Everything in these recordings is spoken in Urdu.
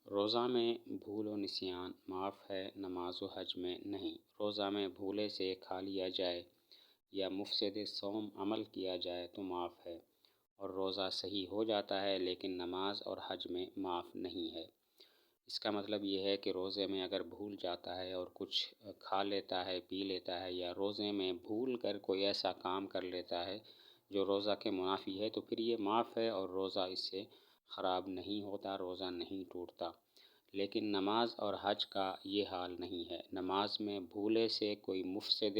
روزہ میں بھول و نسیان معاف ہے، نماز و حج میں نہیں۔ روزہ میں بھولے سے کھا لیا جائے یا مفسد صوم عمل کیا جائے تو معاف ہے اور روزہ صحیح ہو جاتا ہے، لیکن نماز اور حج میں معاف نہیں ہے۔ اس کا مطلب یہ ہے کہ روزے میں اگر بھول جاتا ہے اور کچھ کھا لیتا ہے، پی لیتا ہے، یا روزے میں بھول کر کوئی ایسا کام کر لیتا ہے جو روزہ کے منافی ہے، تو پھر یہ معاف ہے اور روزہ اس سے خراب نہیں ہوتا، روزہ نہیں ٹوٹتا۔ لیکن نماز اور حج کا یہ حال نہیں ہے۔ نماز میں بھولے سے کوئی مفسد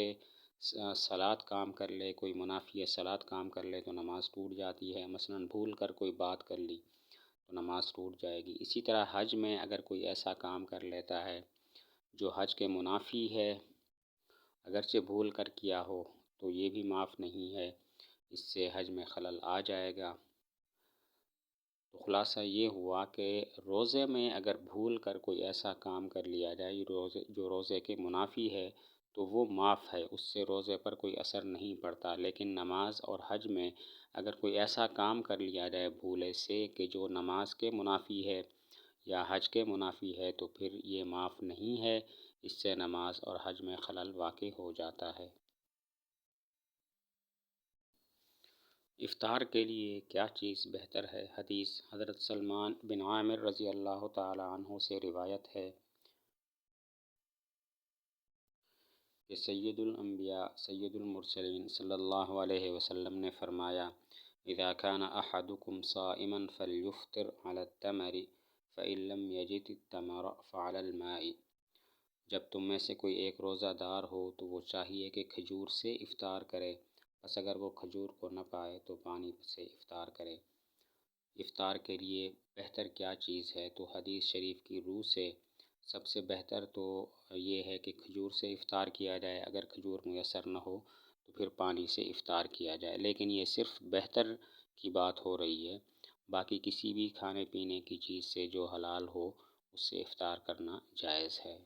صلاۃ کام کر لے، کوئی منافی صلاۃ کام کر لے تو نماز ٹوٹ جاتی ہے۔ مثلاً بھول کر کوئی بات کر لی تو نماز ٹوٹ جائے گی۔ اسی طرح حج میں اگر کوئی ایسا کام کر لیتا ہے جو حج کے منافی ہے، اگرچہ بھول کر کیا ہو تو یہ بھی معاف نہیں ہے، اس سے حج میں خلل آ جائے گا۔ تو خلاصہ یہ ہوا کہ روزے میں اگر بھول کر کوئی ایسا کام کر لیا جائے جو روزے کے منافی ہے تو وہ معاف ہے، اس سے روزے پر کوئی اثر نہیں پڑتا۔ لیکن نماز اور حج میں اگر کوئی ایسا کام کر لیا جائے بھولے سے کہ جو نماز کے منافی ہے یا حج کے منافی ہے تو پھر یہ معاف نہیں ہے، اس سے نماز اور حج میں خلل واقع ہو جاتا ہے۔ افطار کے لیے کیا چیز بہتر ہے؟ حدیث حضرت سلمان بن عامر رضی اللہ تعالی عنہ سے روایت ہے کہ سید الانبیاء سید المرسلین صلی اللہ علیہ وسلم نے فرمایا: اذا كان احدكم صائما فليفطر على التمر فإن لم يجد التمر فعلى الماء۔ جب تم میں سے کوئی ایک روزہ دار ہو تو وہ چاہیے کہ کھجور سے افطار کرے، بس اگر وہ کھجور کو نہ پائے تو پانی سے افطار کرے۔ افطار کے لیے بہتر کیا چیز ہے؟ تو حدیث شریف کی روح سے سب سے بہتر تو یہ ہے کہ کھجور سے افطار کیا جائے، اگر کھجور میسر نہ ہو تو پھر پانی سے افطار کیا جائے، لیکن یہ صرف بہتر کی بات ہو رہی ہے۔ باقی کسی بھی کھانے پینے کی چیز سے جو حلال ہو اس سے افطار کرنا جائز ہے۔